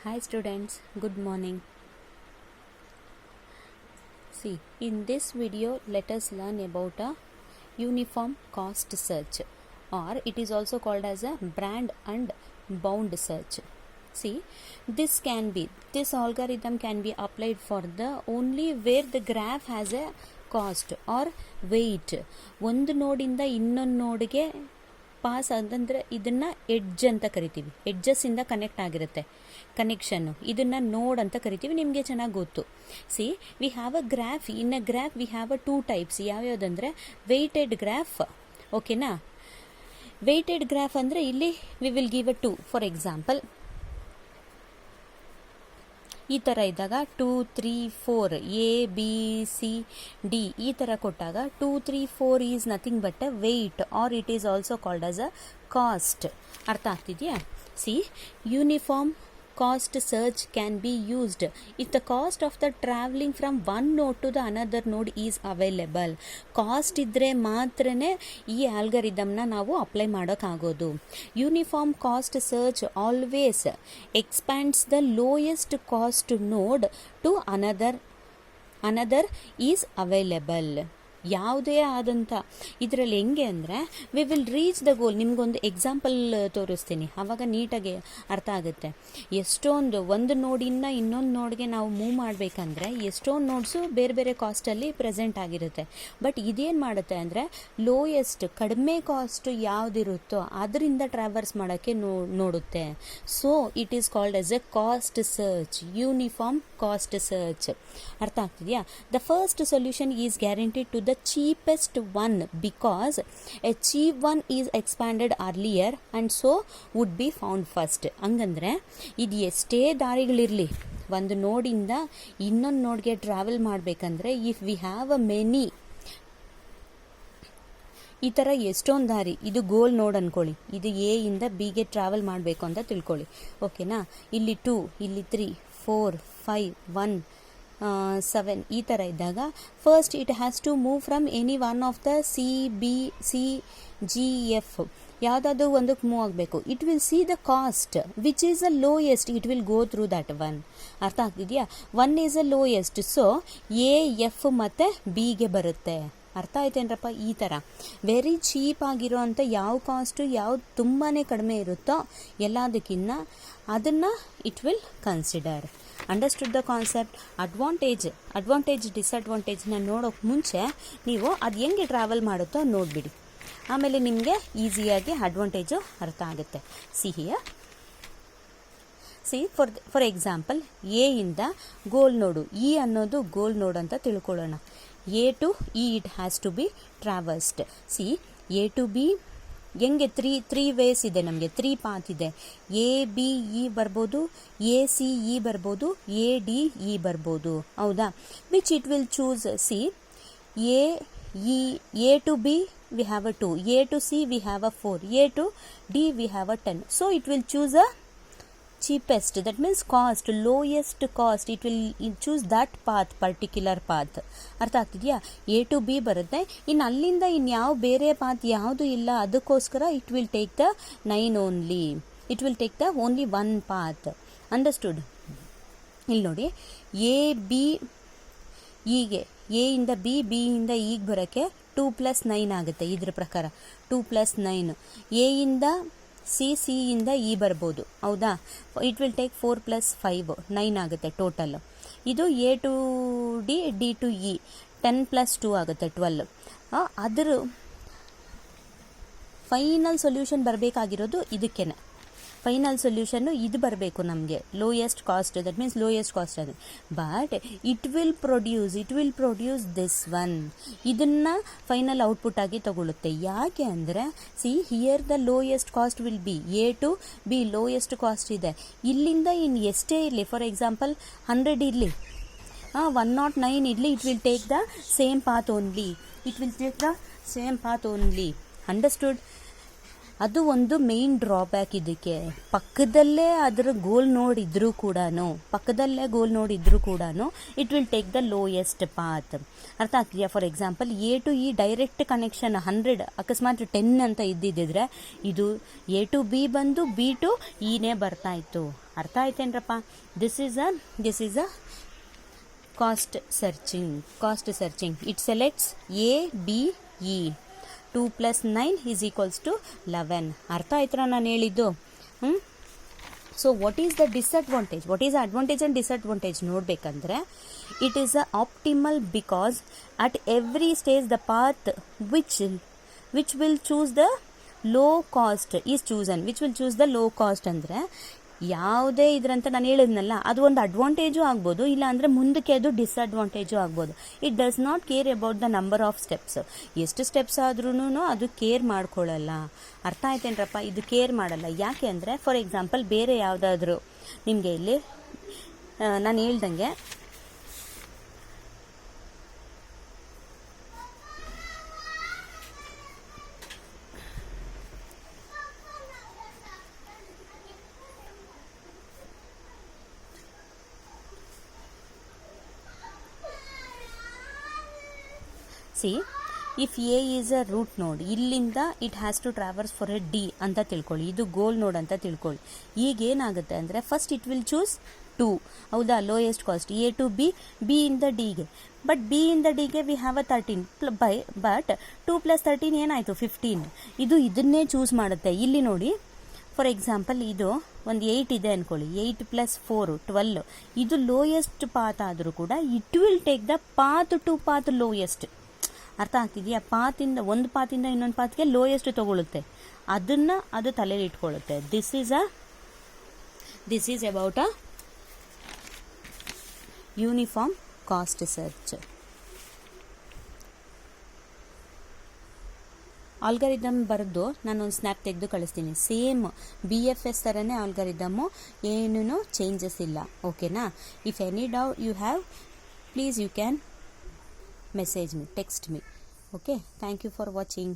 Hi students, good morning. See, in this video let us learn about a uniform cost search, or it is also called as a brand and bound search. See, this algorithm can be applied for the only where the graph has a cost or weight. ಒಂದು ನೋಡಿಂದ ಇನ್ನೊಂದು ನೋಡಿಗೆ pass ಅಂತಂದರೆ ಇದನ್ನು edge ಅಂತ ಕರಿತೀವಿ. ಎಡ್ಜಸ್ಸಿಂದ connect ಆಗಿರುತ್ತೆ connection, ಇದನ್ನು ನೋಡ್ ಅಂತ ಕರಿತೀವಿ. ನಿಮಗೆ ಚೆನ್ನಾಗಿ ಗೊತ್ತು. See, we have a graph. In a graph we have a 2 types. ಯಾವ್ಯಾವುದಂದರೆ ವೆಯ್ಟೆಡ್ ಗ್ರಾಫ್. ಓಕೆನಾ? ವೆಯ್ಟೆಡ್ ಗ್ರಾಫ್ ಅಂದರೆ ಇಲ್ಲಿ we will give a 2. For example, ಈ ಥರ ಇದ್ದಾಗ 2, 3, 4 ಎ ಬಿ ಸಿ ಡಿ ಈ ಥರ ಕೊಟ್ಟಾಗ 2, 3, 4 is nothing but a weight, or it is also called as a cost. ಅರ್ಥ ಆಗ್ತಿದೆಯಾ? See, uniform cost search can be used if the cost of the traveling from one node to the another node is available. Cost ಇದ್ದರೆ ಮಾತ್ರನೇ ಈ ಆಲ್ಗರಿದಮ್ನ ನಾವು apply ಮಾಡೋಕ್ಕಾಗೋದು. Uniform cost search always expands the lowest cost node to another is available. ಯಾವುದೇ ಆದಂಥ ಇದರಲ್ಲಿ ಹೆಂಗೆ ಅಂದರೆ we will reach the goal. ನಿಮಗೊಂದು ಎಕ್ಸಾಂಪಲ್ ತೋರಿಸ್ತೀನಿ, ಆವಾಗ ನೀಟಾಗಿ ಅರ್ಥ ಆಗುತ್ತೆ. ಒಂದು ನೋಡಿಂದ ಇನ್ನೊಂದು ನೋಡ್ಗೆ ನಾವು ಮೂವ್ ಮಾಡಬೇಕಂದ್ರೆ ಎಷ್ಟೊಂದು ನೋಡ್ಸು ಬೇರೆ ಬೇರೆ ಕಾಸ್ಟಲ್ಲಿ ಪ್ರೆಸೆಂಟ್ ಆಗಿರುತ್ತೆ. ಬಟ್ ಇದೇನು ಮಾಡುತ್ತೆ ಅಂದರೆ ಲೋಯೆಸ್ಟ್ ಕಡಿಮೆ ಕಾಸ್ಟ್ ಯಾವುದಿರುತ್ತೋ ಅದರಿಂದ ಟ್ರಾವರ್ಸ್ ಮಾಡೋಕ್ಕೆ ನೋಡುತ್ತೆ. So it is called as a cost search, uniform cost search. ಅರ್ಥ ಆಗ್ತಿದೆಯಾ? The first solution is guaranteed to the cheapest one because a cheap one is expanded earlier and so would be found first. ಹಂಗಂದ್ರೆ ಇದು ಎಷ್ಟೇ ದಾರಿಗಳಿರಲಿ, ಒಂದು ನೋಡಿಂದ ಇನ್ನೊಂದು ನೋಡ್ಗೆ travel ಮಾಡಬೇಕಂದ್ರೆ if we have a many ಈ ಥರ ಎಷ್ಟೊಂದು ದಾರಿ, ಇದು ಗೋಲ್ ನೋಡ್ ಅನ್ಕೊಳ್ಳಿ, ಇದು ಎ ಇಂದ ಬಿಗೆ ಟ್ರಾವೆಲ್ ಮಾಡಬೇಕು ಅಂತ ತಿಳ್ಕೊಳ್ಳಿ. ಓಕೆನಾ? ಇಲ್ಲಿ 2, ಇಲ್ಲಿ 3, 4, 5, 1, 7 ಈ ಥರ ಇದ್ದಾಗ first it has to move from any one of the C B C G F ಯಾವುದಾದ್ರು ಒಂದಕ್ಕೆ ಮೂವ್ ಆಗಬೇಕು. It will see the cost which is a lowest, it will go through that one. ಅರ್ಥ ಆಗ್ತಿದೆಯಾ? 1 is a lowest, so A F ಮತ್ತು ಬಿಗೆ ಬರುತ್ತೆ. ಅರ್ಥ ಆಯ್ತೇನ್ರಪ್ಪ? ಈ ಥರ ವೆರಿ ಚೀಪ್ ಆಗಿರೋ ಅಂಥ ಯಾವ ಕಾಸ್ಟು ಯಾವ್ದು ತುಂಬಾ ಕಡಿಮೆ ಇರುತ್ತೋ ಎಲ್ಲದಕ್ಕಿಂತ ಅದನ್ನು it will consider. Understood the concept? Advantage ಡಿಸ್ಅಡ್ವಾಂಟೇಜ್ನ ನೋಡೋಕೆ ಮುಂಚೆ ನೀವು ಅದು ಹೆಂಗೆ ಟ್ರಾವೆಲ್ ಮಾಡುತ್ತೋ ನೋಡಿಬಿಡಿ, ಆಮೇಲೆ ನಿಮಗೆ ಈಸಿಯಾಗಿ ಅಡ್ವಾಂಟೇಜು ಅರ್ಥ ಆಗುತ್ತೆ. ಸಿ ಫಾರ್ ಎಕ್ಸಾಂಪಲ್, ಎ ಇಂದ ಗೋಲ್ ನೋಡು, ಇ ಅನ್ನೋದು ಗೋಲ್ ನೋಡ್ ಅಂತ ತಿಳ್ಕೊಳ್ಳೋಣ. A to E it has to be traversed. See, A to B ಹೆಂಗೆ ತ್ರೀ ವೇಸ್ ಇದೆ, ನಮಗೆ 3 ಪಾತ್ ಇದೆ. ಎ ಬಿ ಇ ಬರ್ಬೋದು, ಎ ಸಿ ಇ ಬರ್ಬೋದು, ಎ ಡಿ ಇ ಬರ್ಬೋದು. ಹೌದಾ? Which it will choose. See, A to B we have a 2, A to C we have a 4, A to D we have a 10. So it will choose a cheapest, that means cost, lowest cost. it will choose that path, particular path. ಅರ್ಥ ಆಗ್ತಿದೆಯಾ? A to B ಬರುತ್ತೆ, ಇನ್ನು ಅಲ್ಲಿಂದ ಇನ್ಯಾವ ಬೇರೆ path ಯಾವುದು ಇಲ್ಲ, ಅದಕ್ಕೋಸ್ಕರ it will take the 9 only. It will take the only 1 path. Understood? ಇಲ್ಲಿ ನೋಡಿ, ಎ ಬಿ ಇಗೆ, ಎ ಇಂದ ಬಿ, ಬಿ ಇಂದ ಈಗ ಬರೋಕ್ಕೆ 2 + 9 ಆಗುತ್ತೆ. ಇದ್ರ ಪ್ರಕಾರ 2 + 9. ಎ ಇಂದ ಸಿ ಇಂದ ಇ ಬರ್ಬೋದು. ಹೌದಾ? ಇಟ್ ವಿಲ್ ಟೇಕ್ 4 + 5, 9 ಆಗುತ್ತೆ ಟೋಟಲ್. ಇದು A to D, D to E 10 + 2 ಆಗುತ್ತೆ 12. ಅದರ ಫೈನಲ್ ಸೊಲ್ಯೂಷನ್ ಬರಬೇಕಾಗಿರೋದು ಇದಕ್ಕೇನೆ. ಫೈನಲ್ ಸೊಲ್ಯೂಷನ್ನು ಇದು ಬರಬೇಕು ನಮಗೆ, lowest cost. That means lowest cost ಅದು. But it will produce this one. ಇದನ್ನು ಫೈನಲ್ ಔಟ್ಪುಟ್ ಆಗಿ ತಗೊಳ್ಳುತ್ತೆ. ಯಾಕೆ ಅಂದರೆ see, here the lowest cost will be A to B. Lowest cost ಇದೆ. ಇಲ್ಲಿಂದ ಇನ್ನು ಎಷ್ಟೇ ಇರಲಿ, ಫಾರ್ ಎಕ್ಸಾಂಪಲ್ 100 ಇರಲಿ, 109 ಇರಲಿ, it will take the same path only. Understood? ಅದು ಒಂದು ಮೇನ್ ಡ್ರಾಬ್ಯಾಕ್ ಇದಕ್ಕೆ. ಪಕ್ಕದಲ್ಲೇ ಅದರ ಗೋಲ್ ನೋಡ್ ಇದ್ರೂ ಕೂಡ it will take the lowest path. ಅರ್ಥ ಆಗ್ತಿದೆಯಾ? For example A to E direct connection 100 ಅಕಸ್ಮಾತ್ 10 ಅಂತ ಇದ್ದಿದ್ದಿದ್ರೆ ಇದು ಎ ಟು ಬಿ ಬಂದು ಬಿ ಟು ಇನೇ ಬರ್ತಾ ಇತ್ತು. ಅರ್ಥ ಆಯ್ತೇನ್ರಪ್ಪ? This is a cost searching. It selects A B E. 2 + 9 = 11. ಅರ್ಥ ಆಯ್ತಾ ನಾನು ಹೇಳಿದ್ದು? So what is the disadvantage? What is advantage and disadvantage ನೋಡಬೇಕಂದ್ರೆ, it is a optimal because at every stage the path which will choose the low cost is chosen. Which will choose the low cost ಅಂದರೆ ಯಾವುದೇ ಇದ್ರಂತ ನಾನು ಹೇಳಿದ್ನಲ್ಲ, ಅದು ಒಂದು advantage ಆಗ್ಬೋದು, ಇಲ್ಲ ಅಂದರೆ ಮುಂದಕ್ಕೆ ಅದು ಡಿಸ್ಅಡ್ವಾಂಟೇಜು ಆಗ್ಬೋದು. It does not care about the number of steps. ಎಷ್ಟು ಸ್ಟೆಪ್ಸ್ ಆದ್ರೂ ಅದು ಕೇರ್ ಮಾಡ್ಕೊಳ್ಳಲ್ಲ. ಅರ್ಥ ಆಯ್ತೇನ್ರಪ್ಪ? ಇದು ಕೇರ್ ಮಾಡಲ್ಲ. ಯಾಕೆ ಅಂದರೆ, ಫಾರ್ ಎಕ್ಸಾಂಪಲ್ ಬೇರೆ ಯಾವುದಾದ್ರೂ ನಿಮಗೆ ಇಲ್ಲಿ ನಾನು ಹೇಳ್ದಂಗೆ if A is a root node, ಇಲ್ಲಿಂದ it has to traverse for A D ಅಂತ ತಿಳ್ಕೊಳ್ಳಿ. ಇದು ಗೋಲ್ ನೋಡ್ ಅಂತ ತಿಳ್ಕೊಳ್ಳಿ. ಈಗ ಏನಾಗುತ್ತೆ ಅಂದರೆ, ಫಸ್ಟ್ ಇಟ್ ವಿಲ್ ಚೂಸ್ 2, ಹೌದಾ? Lowest cost A to B, B ಇಂದ ಡಿಗೆ. ಬಟ್ ಬಿ ಇಂದ ಡಿಗೆ ವಿ ಹ್ಯಾವ್ ಅ 13 ಬಟ್ 2 + 13 ಏನಾಯಿತು? 15. ಇದನ್ನೇ ಚೂಸ್ ಮಾಡುತ್ತೆ. ಇಲ್ಲಿ ನೋಡಿ, ಫಾರ್ ಎಕ್ಸಾಂಪಲ್ ಇದು ಒಂದು 8 ಇದೆ ಅನ್ಕೊಳ್ಳಿ. 8 + 4 12. ಇದು ಲೋಯೆಸ್ಟ್ ಪಾತ್ ಆದರೂ ಕೂಡ it will take the path to path lowest. ಅರ್ಥ ಆಗ್ತಿದೆಯಾ? ಒಂದು ಪಾತಿಂದ ಇನ್ನೊಂದು ಪಾತ್ಗೆ ಲೋಯೆಸ್ಟ್ ತಗೊಳುತ್ತೆ. ಅದು ತಲೆಯಲ್ಲಿ ಇಟ್ಕೊಳ್ಳುತ್ತೆ. This is about a uniform cost search. Algorithm ಬರೆದು ನಾನೊಂದು ಸ್ನ್ಯಾಪ್ ತೆಗೆದು ಕಳಿಸ್ತೀನಿ. ಸೇಮ್ BFS ಥರನೇ ಆಲ್ಗರಿದಮ್ಮು, ಏನೂ ಚೇಂಜಸ್ ಇಲ್ಲ. ಓಕೆನಾ? If any doubt you have, please you can message me, text me. Okay, thank you for watching.